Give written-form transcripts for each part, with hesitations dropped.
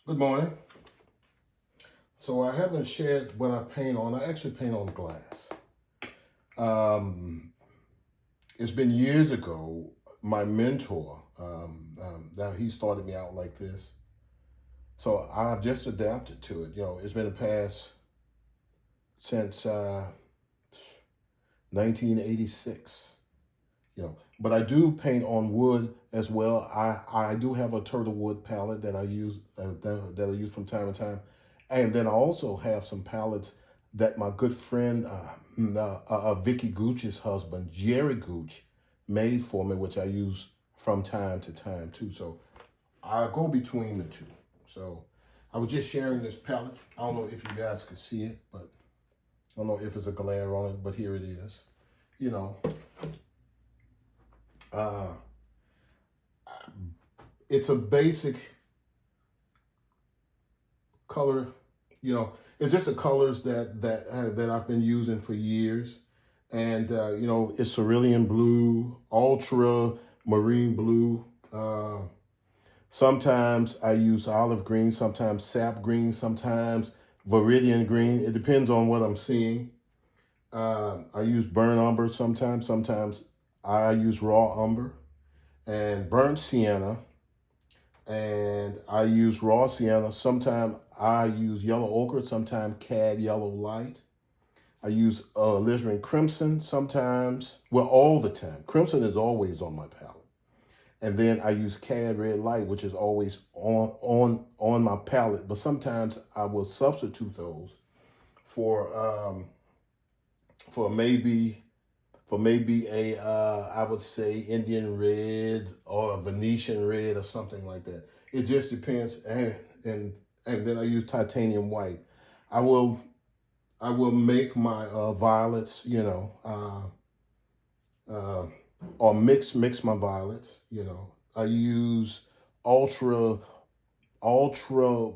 Good morning. So I haven't shared what I paint on. I actually paint on glass. Um, it's been years ago. My mentor, now he started me out like this. So I've just adapted to it. It's been a past since 1986. But I do paint on wood as well. I do have a turtle wood palette that I use that I use from time to time, and then I also have some palettes that my good friend Vicky Gooch's husband Jerry Gooch made for me, which I use from time to time too. So I go between the two. So I was just sharing this palette. I don't know if you guys could see it, but I don't know if it's a glare on it, but here it is. You know, uh, it's a basic color. It's just the colors that I've been using for years, and it's cerulean blue, ultra marine blue. Sometimes I use olive green, sometimes sap green, sometimes viridian green. It depends on what I'm seeing. I use burnt umber sometimes. Sometimes I use raw umber and burnt sienna, and I use raw sienna. Sometimes I use yellow ochre, sometimes cad yellow light. I use alizarin crimson sometimes, well, all the time. Crimson is always on my palette. And then I use cad red light, which is always on my palette. But sometimes I will substitute those for for maybe for maybe a I would say Indian red or a Venetian red or something like that. It just depends, and then I use titanium white. I will I will make my violets, uh, or mix my violets. I use ultra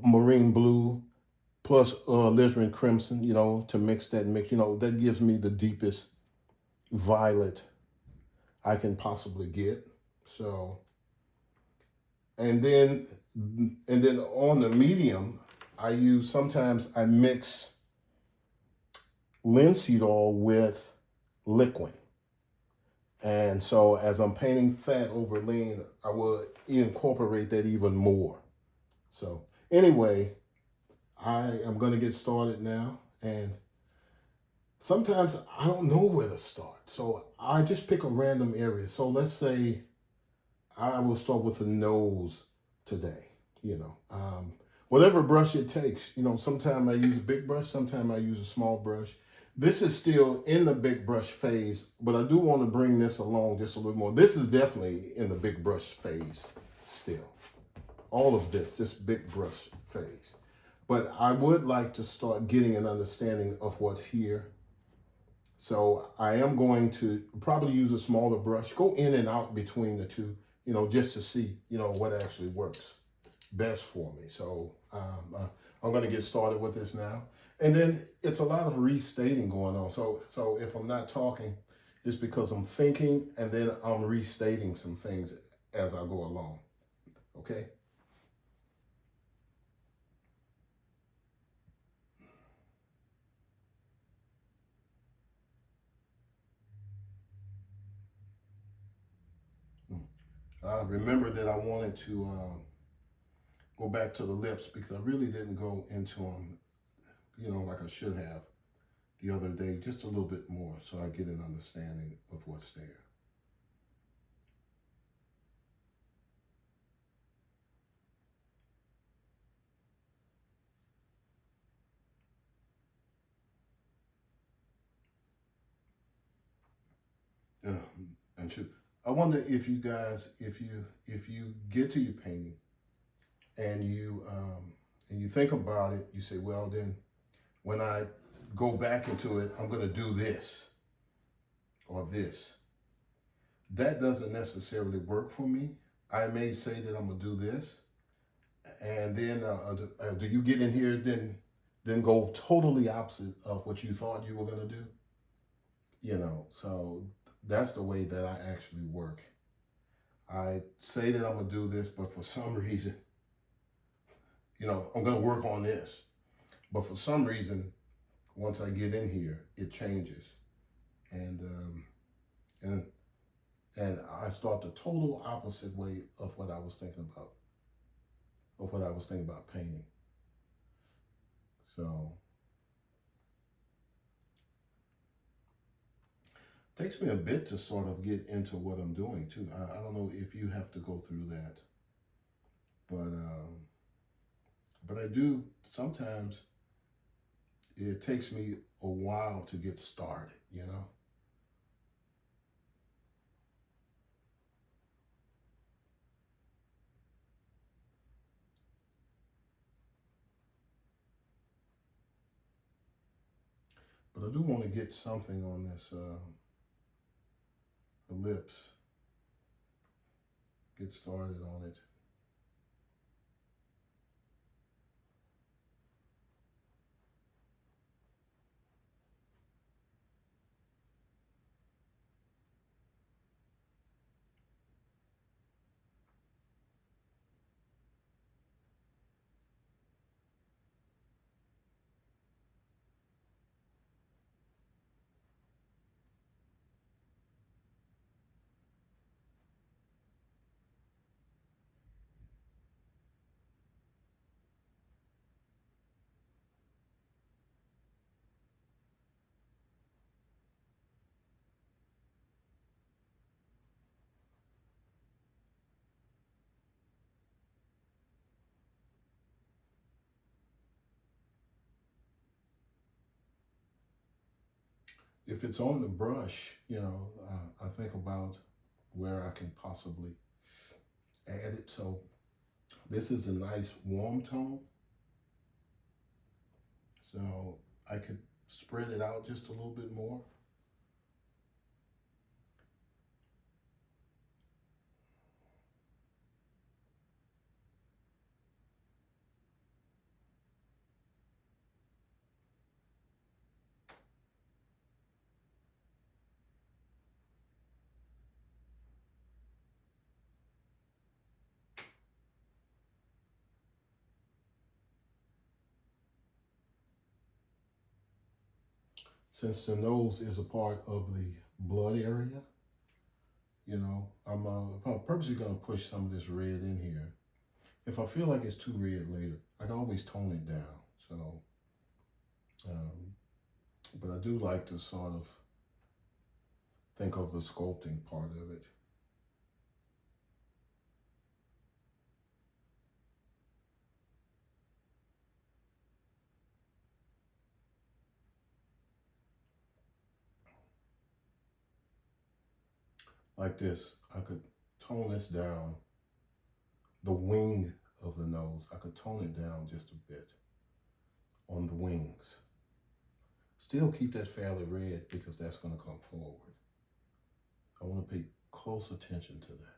marine blue plus alizarin crimson. To mix that mix. That gives me the deepest violet I can possibly get. So, and then on the medium, I use sometimes I mix linseed oil with liquid. And so as I'm painting fat over lean, I will incorporate that even more. So anyway, I am going to get started now. And sometimes I don't know where to start. So I just pick a random area. So let's say I will start with the nose today. Whatever brush it takes. Sometimes I use a big brush, sometimes I use a small brush. This is still in the big brush phase, but I do want to bring this along just a little more. This is definitely in the big brush phase still. All of this big brush phase. But I would like to start getting an understanding of what's here. So I am going to probably use a smaller brush, go in and out between the two, just to see, what actually works best for me. So I'm going to get started with this now. And then it's a lot of restating going on. So if I'm not talking, it's because I'm thinking and then I'm restating some things as I go along. Okay? Remember that I wanted to go back to the lips because I really didn't go into them, like I should have the other day, just a little bit more so I get an understanding of what's there. And shoot, I wonder if you guys, if you get to your painting and you think about it, you say, well, then when I go back into it, I'm going to do this or this. That doesn't necessarily work for me. I may say that I'm going to do this, and then do you get in here then go totally opposite of what you thought you were going to do? So that's the way that I actually work. I say that I'm going to do this, but for some reason I'm going to work on this. But for some reason, once I get in here, it changes. And, and, and I start the total opposite way of what I was thinking about painting. So it takes me a bit to sort of get into what I'm doing too. I don't know if you have to go through that, but I do sometimes. It takes me a while to get started. But I do want to get something on this, the lips, get started on it. If it's on the brush, I think about where I can possibly add it. So this is a nice warm tone. So I could spread it out just a little bit more. Since the nose is a part of the blood area, I'm purposely going to push some of this red in here. If I feel like it's too red later, I can always tone it down. So, um, but I do like to sort of think of the sculpting part of it. Like this, I could tone this down. The wing of the nose, I could tone it down just a bit on the wings. Still keep that fairly red because that's going to come forward. I want to pay close attention to that.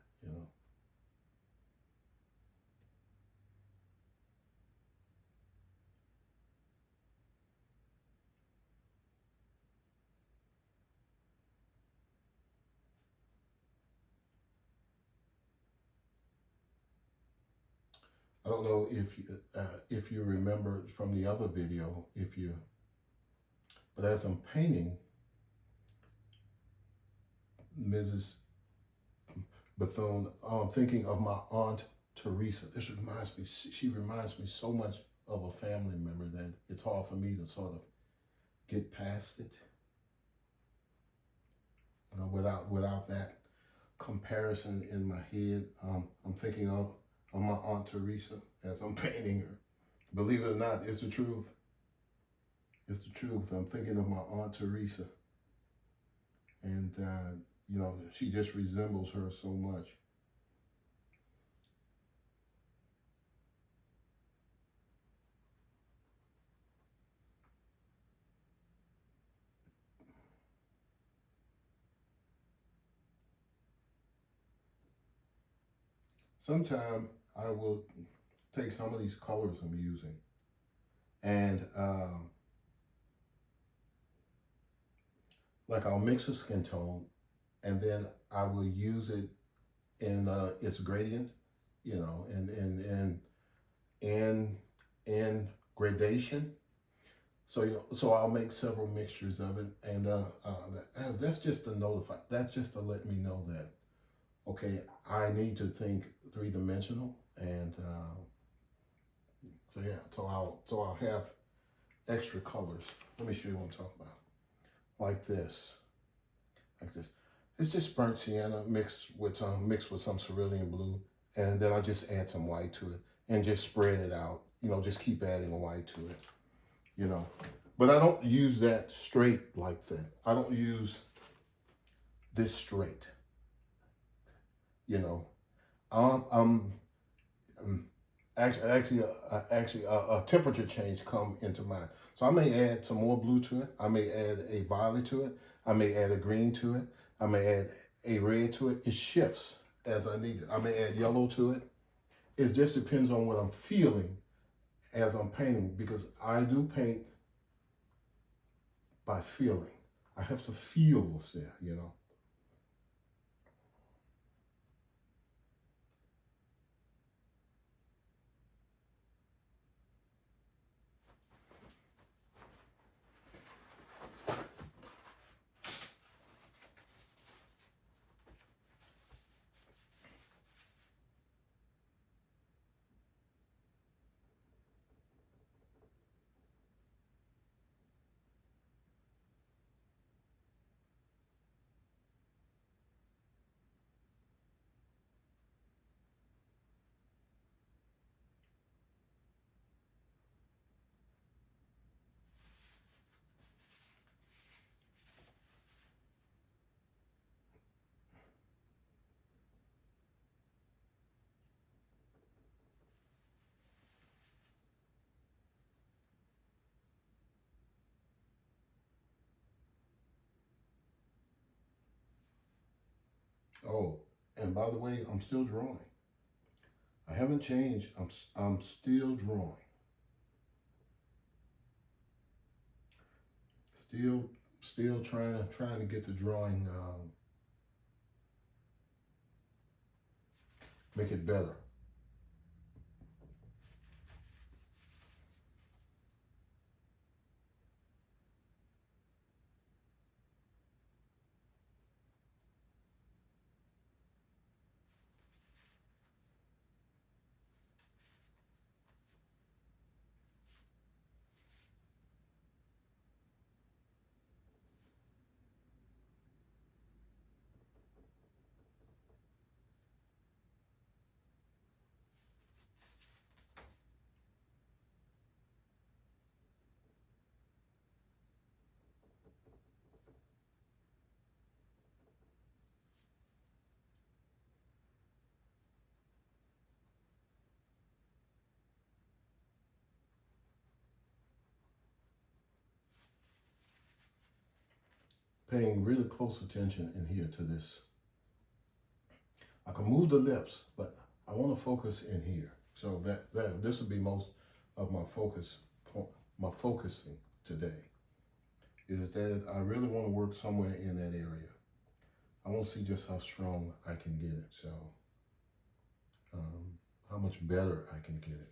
I don't know if you remember from the other video, but as I'm painting Mrs. Bethune, I'm thinking of my Aunt Teresa. She reminds me so much of a family member that it's hard for me to sort of get past it, without that comparison in my head. I'm thinking of my Aunt Teresa as I'm painting her. Believe it or not, it's the truth. It's the truth. I'm thinking of my Aunt Teresa, and she just resembles her so much. Sometime I will take some of these colors I'm using, and like I'll mix a skin tone, and then I will use it in its gradient, and in gradation. So so I'll make several mixtures of it, and that's just to notify. That's just to let me know that okay, I need to think 3 dimensional, and so yeah, so I'll have extra colors. Let me show you what I'm talking about. Like this, like this. It's just burnt sienna mixed with some cerulean blue, and then I just add some white to it and just spread it out. Just keep adding white to it. You know, but I don't use that straight like that. I don't use this straight. You know, um, um, actually, a temperature change come into mind. So I may add some more blue to it. I may add a violet to it. I may add a green to it. I may add a red to it. It shifts as I need it. I may add yellow to it. It just depends on what I'm feeling as I'm painting, because I do paint by feeling. I have to feel what's there. Oh, and by the way, I'm still drawing. I haven't changed. I'm still drawing. Still still trying to get the drawing, make it better. Paying really close attention in here to this. I can move the lips, but I want to focus in here. So that this will be most of my focusing today is that I really want to work somewhere in that area. I want to see just how strong I can get it. So how much better I can get it.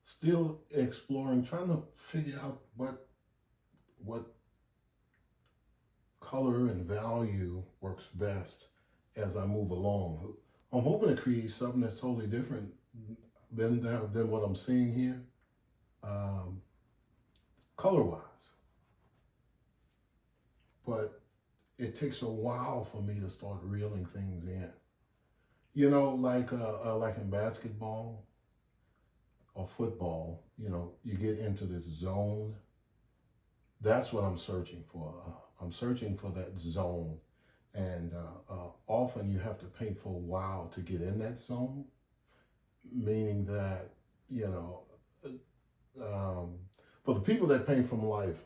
Still exploring, trying to figure out what color and value works best as I move along. I'm hoping to create something that's totally different than what I'm seeing here, um, color wise. But it takes a while for me to start reeling things in. You know, like in basketball or football, you know, you get into this zone. That's what I'm searching for. I'm searching for that zone. And often you have to paint for a while to get in that zone, meaning that, you know, for the people that paint from life,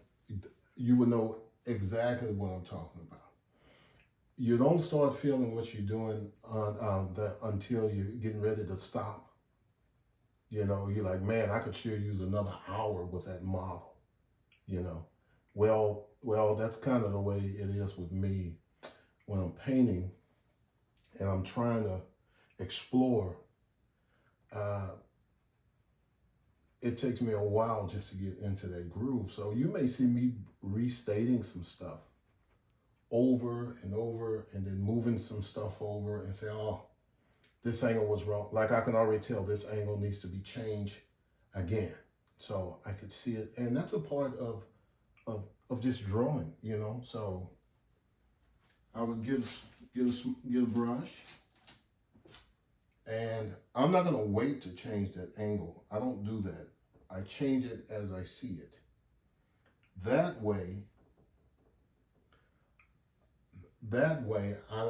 you would know exactly what I'm talking about. You don't start feeling what you're doing on that until you're getting ready to stop. You know, you're like, man, I could sure use another hour with that model. You know, well, that's kind of the way it is with me when I'm painting and I'm trying to explore. Uh, it takes me a while just to get into that groove. So you may see me restating some stuff over and over and then moving some stuff over and say, oh, this angle was wrong. Like I can already tell this angle needs to be changed again. So I could see it. And that's a part of just drawing, you know. So I would get a brush, and I'm not gonna wait to change that angle. I don't do that. I change it as I see it. That way I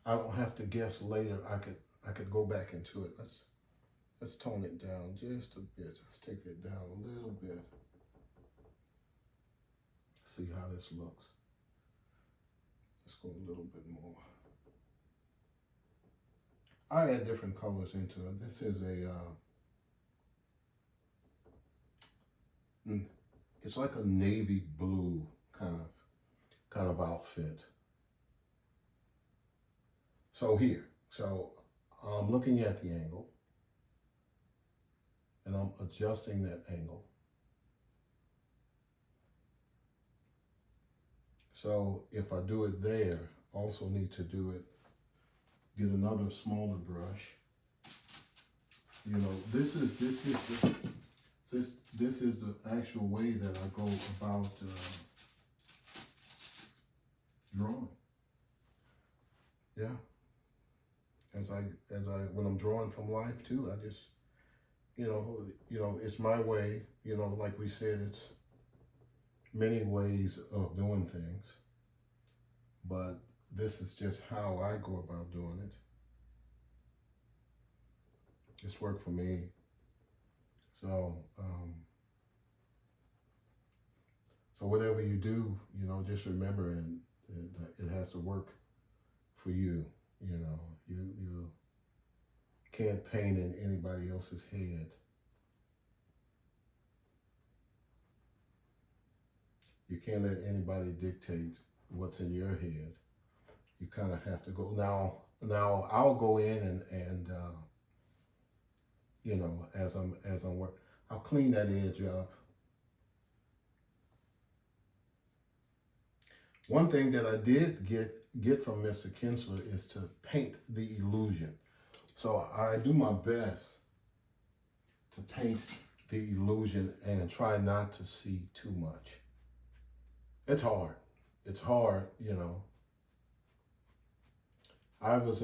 don't have to guess later. I could go back into it. Let's tone it down just a bit. Let's take it down a little bit. See how this looks. Let's go a little bit more. I add different colors into it. This is it's like a navy blue kind of outfit. So I'm looking at the angle and I'm adjusting that angle. So if I do it there, also need to do it, get another smaller brush. You know, this is the actual way that I go about drawing. Yeah. As I when I'm drawing from life too, I just you know it's my way. You know, like we said, it's many ways of doing things, but this is just how I go about doing it. It's worked for me. So so whatever you do, you know, just remember, and it has to work for you. You know, you can't paint in anybody else's head. You can't let anybody dictate what's in your head. You kind of have to go. Now I'll go in and you know, as I'm working, I'll clean that edge up. One thing that I did get from Mr. Kinsler is to paint the illusion. So I do my best to paint the illusion and try not to see too much. It's hard. It's hard, you know. I was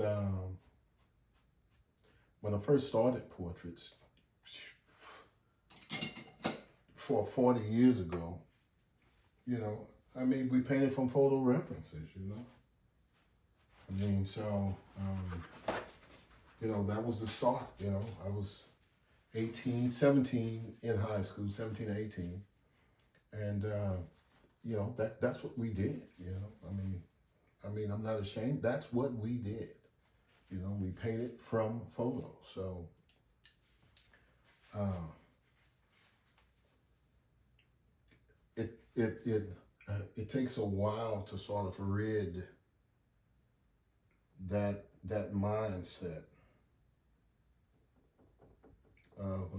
when I first started portraits 40 years ago, you know, I mean, we painted from photo references, you know. I mean, so, you know, that was the start, you know. I was 17 in high school, 17 or 18. And, you know, that's what we did, you know. I mean, I'm not ashamed. That's what we did. You know, we painted from photos. So, it takes a while to sort of rid that mindset of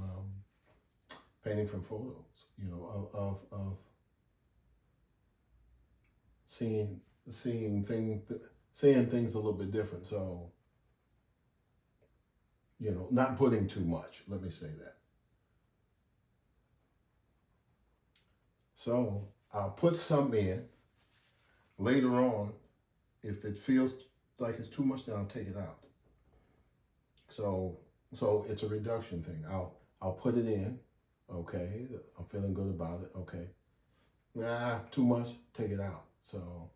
painting from photos. You know, of seeing things a little bit different. So, you know, not putting too much. Let me say that. So I'll put some in. Later on, if it feels like it's too much, then I'll take it out. So it's a reduction thing. I'll put it in. Okay, I'm feeling good about it. Okay, nah, too much, take it out. So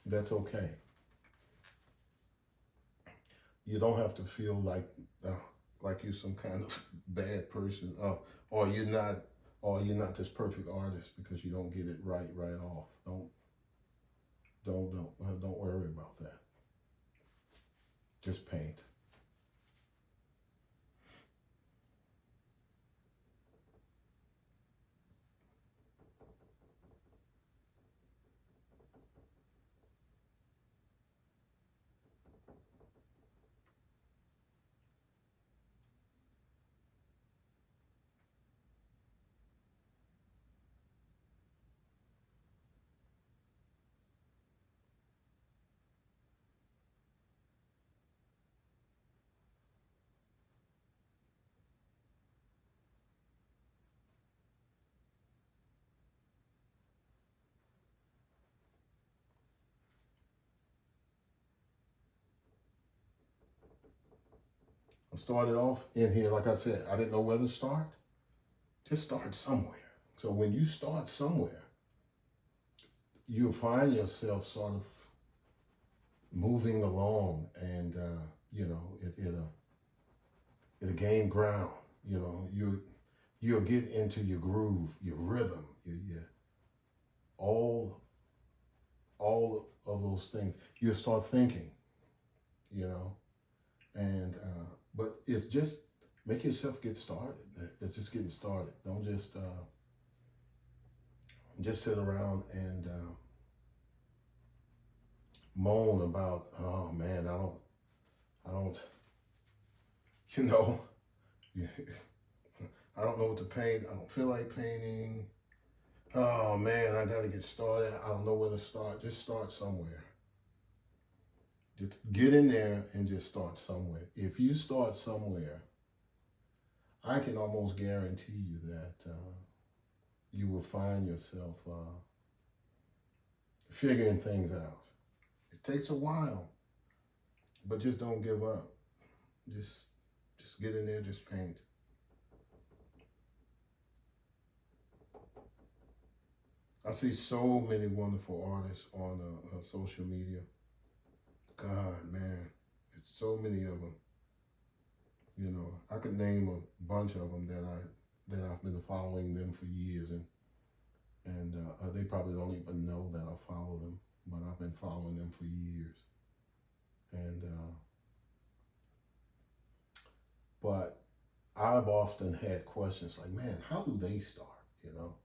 That's okay. You don't have to feel like you're some kind of bad person, or you're not this perfect artist because you don't get it right off. Don't worry about that. Just paint. I started off in here, like I said, I didn't know where to start. Just start somewhere. So when you start somewhere, you'll find yourself sort of moving along, and it'll gain ground. You'll get into your groove, your rhythm, all all of those things. You'll start thinking, you know, and but it's just make yourself get started. It's just getting started. Don't just sit around and moan about, oh man, I don't, you know, I don't know what to paint. I don't feel like painting. Oh man, I gotta get started. I don't know where to start. Just start somewhere. Just get in there and just start somewhere. If you start somewhere, I can almost guarantee you that you will find yourself figuring things out. It takes a while, but just don't give up. Just, just get in there, just paint. I see so many wonderful artists on social media. God, man, it's so many of them. You know, I could name a bunch of them that I've been following them for years, and they probably don't even know that I follow them, but I've been following them for years. And but I've often had questions like, man, how do they start? You know,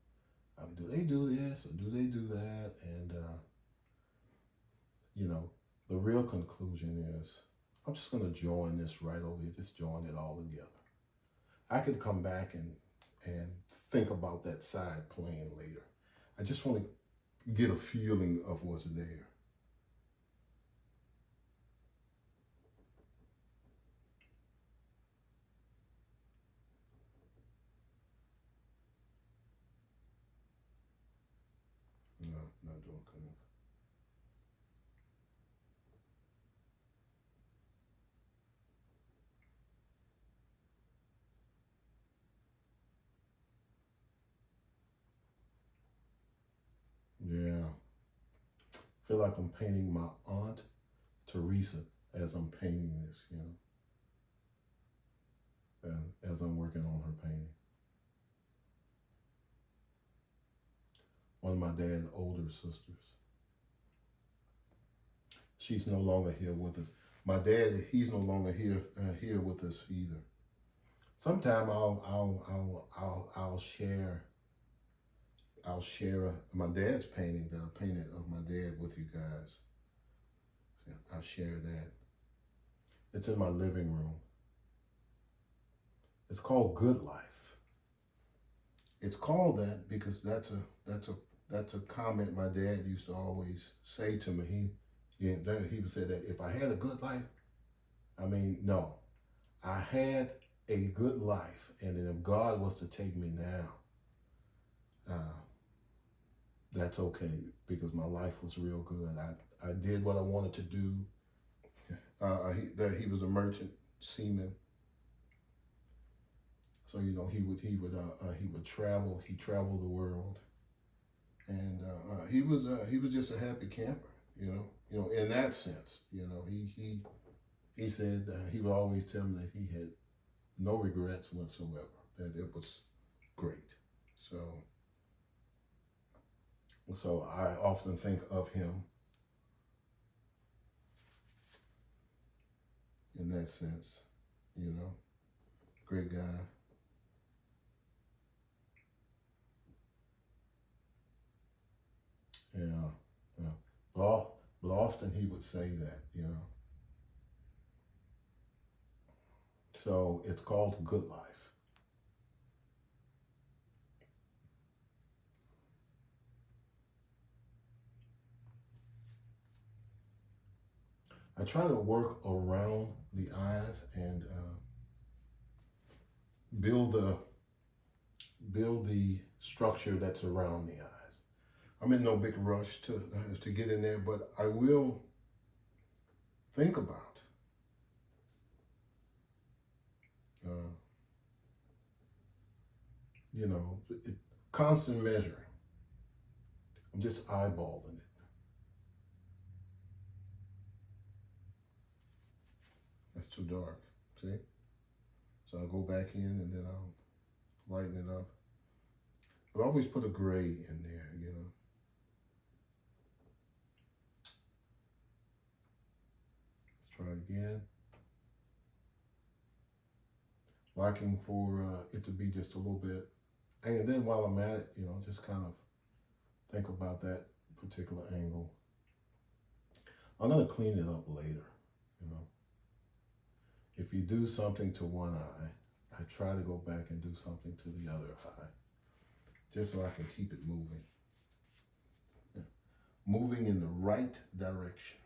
do they do this or do they do that? And you know, the real conclusion is, I'm just going to join this right over here. Just join it all together. I could come back and think about that side plan later. I just want to get a feeling of what's there. No, not doing good. Yeah, I feel like I'm painting my aunt Teresa as I'm painting this, and as I'm working on her painting. One of my dad's older sisters. She's no longer here with us. My dad, he's no longer here with us either. Sometime I'll share my dad's painting that I painted of my dad with you guys. Yeah, I'll share that. It's in my living room. It's called Good Life. It's called that because that's a comment my dad used to always say to me. He would say that if I had a good life, I mean, no, I had a good life, and then if God was to take me now, uh, that's okay because my life was real good. I did what I wanted to do. He was a merchant seaman, so he would travel. He traveled the world, and he was just a happy camper. in that sense, he said he would always tell me that he had no regrets whatsoever, that it was great. So I often think of him in that sense, great guy. Yeah, yeah. But often he would say that. So it's called Good Life. I try to work around the eyes and build the structure that's around the eyes. I'm in no big rush to get in there, but I will think about uh, it, constant measuring. I'm just eyeballing it. That's too dark. See? So I'll go back in and then I'll lighten it up. But I always put a gray in there. Let's try it again. Liking for it to be just a little bit. And then while I'm at it, just kind of think about that particular angle. I'm going to clean it up later. If you do something to one eye, I try to go back and do something to the other eye, just so I can keep it moving. Yeah. Moving in the right direction.